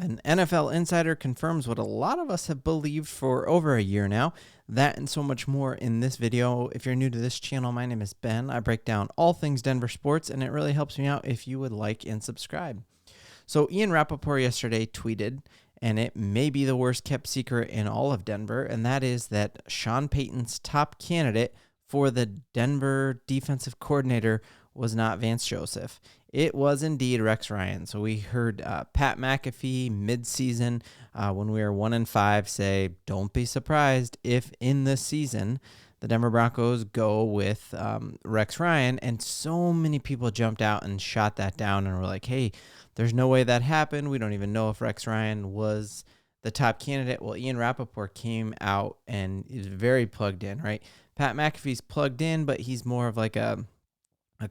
An NFL insider confirms what a lot of us have believed for over a year now. That and so much more in this video. If you're new to this channel, my name is Ben. I break down all things Denver sports, and it really helps me out if you would like and subscribe. So Ian Rapoport yesterday tweeted, and it may be the worst kept secret in all of Denver, and that is that Sean Payton's top candidate for the Denver defensive coordinator was not Vance Joseph. It was indeed Rex Ryan. So we heard Pat McAfee mid-season when we were 1-5 say, don't be surprised if in this season the Denver Broncos go with Rex Ryan. And so many people jumped out and shot that down and were like, hey, there's no way that happened. We don't even know if Rex Ryan was the top candidate. Well, Ian Rapoport came out and is very plugged in, right? Pat McAfee's plugged in, but he's more of like a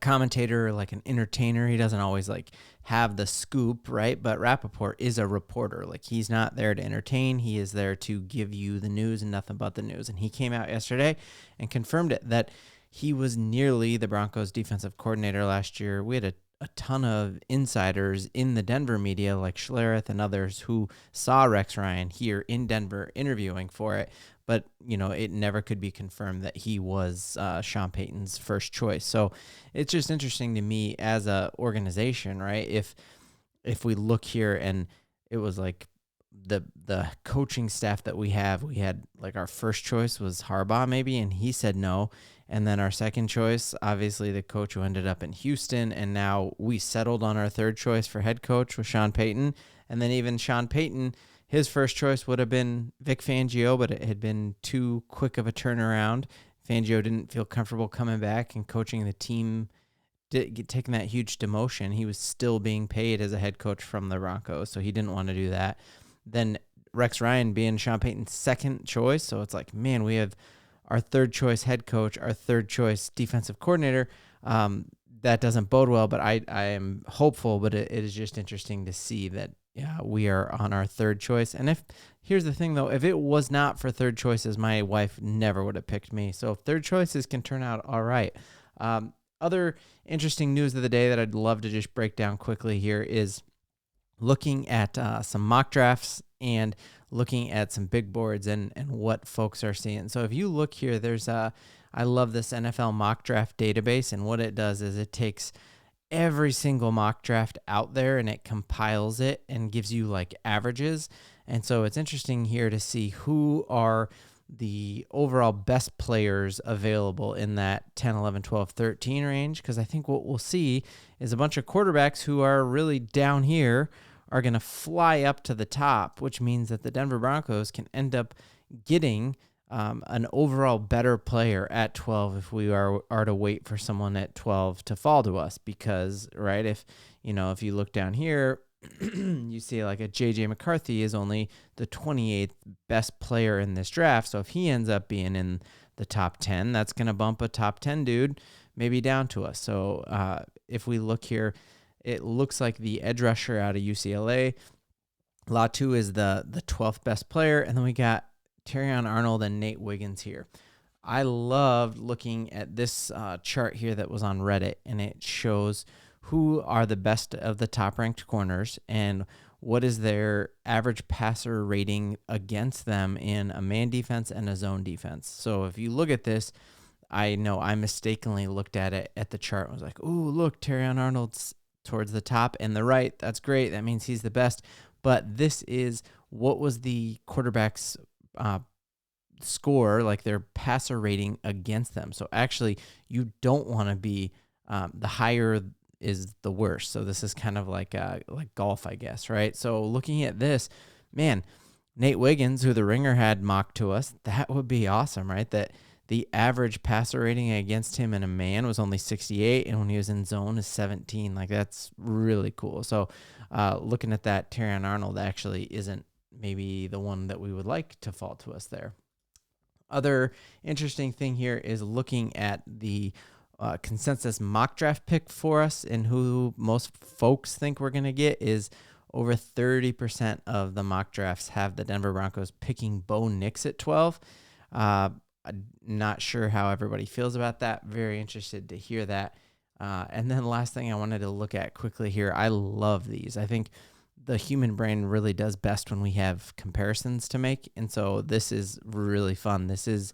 commentator, like an entertainer. He doesn't always like have the scoop, right? But Rapaport is a reporter. Like, he's not there to entertain. He is there to give you the news and nothing but the news. And he came out yesterday and confirmed it, that he was nearly the Broncos defensive coordinator last year. We had a ton of insiders in the Denver media, like Schlereth and others, who saw Rex Ryan here in Denver interviewing for it. But, you know, it never could be confirmed that he was Sean Payton's first choice. So it's just interesting to me as a organization, right? If we look here and it was like the coaching staff that we had like our first choice was Harbaugh maybe, and he said no. And then our second choice, obviously the coach who ended up in Houston, and now we settled on our third choice for head coach with Sean Payton. And then even Sean Payton, his first choice would have been Vic Fangio, but it had been too quick of a turnaround. Fangio didn't feel comfortable coming back and coaching the team, taking that huge demotion. He was still being paid as a head coach from the Broncos, so he didn't want to do that. Then Rex Ryan being Sean Payton's second choice, so it's like, man, we have our third choice head coach, our third choice defensive coordinator. That doesn't bode well, but I am hopeful, but it is just interesting to see that we are on our third choice. And here's the thing though, if it was not for third choices, my wife never would have picked me. So third choices can turn out all right. Other interesting news of the day that I'd love to just break down quickly here is looking at some mock drafts and looking at some big boards and what folks are seeing. So if you look here, I love this NFL mock draft database, and what it does is it takes every single mock draft out there and it compiles it and gives you like averages. And so it's interesting here to see who are the overall best players available in that 10, 11, 12, 13 range. Because I think what we'll see is a bunch of quarterbacks who are really down here are going to fly up to the top, which means that the Denver Broncos can end up getting an overall better player at 12 if we are to wait for someone at 12 to fall to us. Because, right, if you look down here, you see like a J.J. McCarthy is only the 28th best player in this draft. So if he ends up being in the top 10, that's going to bump a top 10 dude maybe down to us. So if we look here, it looks like the edge rusher out of UCLA, Latu, is the 12th best player. And then we got Terrion Arnold and Nate Wiggins here. I loved looking at this chart here that was on Reddit, and it shows who are the best of the top-ranked corners and what is their average passer rating against them in a man defense and a zone defense. So if you look at this, I know I mistakenly looked at it at the chart and was like, ooh, look, Terrion Arnold's towards the top and the right. That's great. That means he's the best. But this is what was the quarterback's score, like their passer rating against them. So actually, you don't want to be the higher is the worst. So this is kind of like golf, I guess, right? So looking at this, man, Nate Wiggins, who the Ringer had mocked to us, that would be awesome, right? That the average passer rating against him in a man was only 68, and when he was in zone is 17. Like, that's really cool. So looking at that, Terrion Arnold actually isn't maybe the one that we would like to fall to us there. Other interesting thing here is looking at the consensus mock draft pick for us, and who most folks think we're going to get is over 30% of the mock drafts have the Denver Broncos picking Bo Nix at 12. I'm not sure how everybody feels about that. Very interested to hear that. And then last thing I wanted to look at quickly here, I love these. I think the human brain really does best when we have comparisons to make. And so this is really fun. This is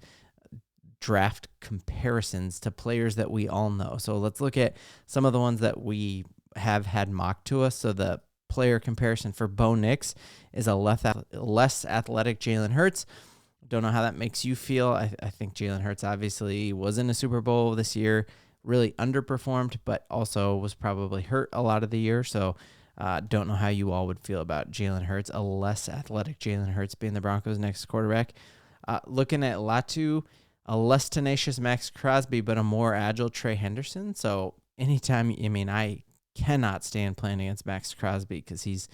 draft comparisons to players that we all know. So let's look at some of the ones that we have had mocked to us. So the player comparison for Bo Nix is a less athletic Jalen Hurts. Don't know how that makes you feel. I think Jalen Hurts obviously was in a Super Bowl this year, really underperformed, but also was probably hurt a lot of the year. So don't know how you all would feel about Jalen Hurts, a less athletic Jalen Hurts being the Broncos' next quarterback. Looking at Latu, a less tenacious Max Crosby, but a more agile Trey Henderson. So anytime, I cannot stand playing against Max Crosby because he's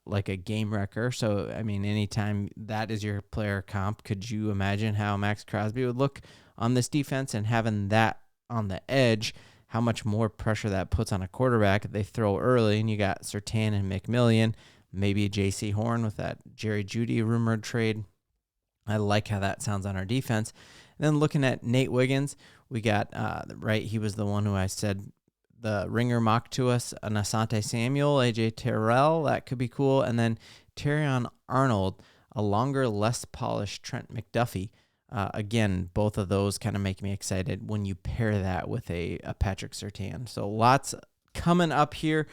like a game wrecker. So, anytime that is your player comp, could you imagine how Max Crosby would look on this defense, and having that on the edge, how much more pressure that puts on a quarterback? They throw early, and you got Surtain and McMillian, maybe a J.C. Horn with that Jerry Jeudy rumored trade. I like how that sounds on our defense. And then looking at Nate Wiggins, we got, he was the one who I said the ringer mocked to us, an Asante Samuel, A.J. Terrell, that could be cool. And then Terrion Arnold, a longer, less polished Trent McDuffie. Again, both of those kind of make me excited when you pair that with a Patrick Surtain. So lots coming up here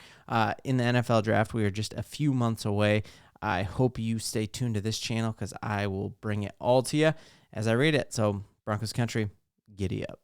in the NFL draft. We are just a few months away. I hope you stay tuned to this channel because I will bring it all to you as I read it. So Broncos country, giddy up.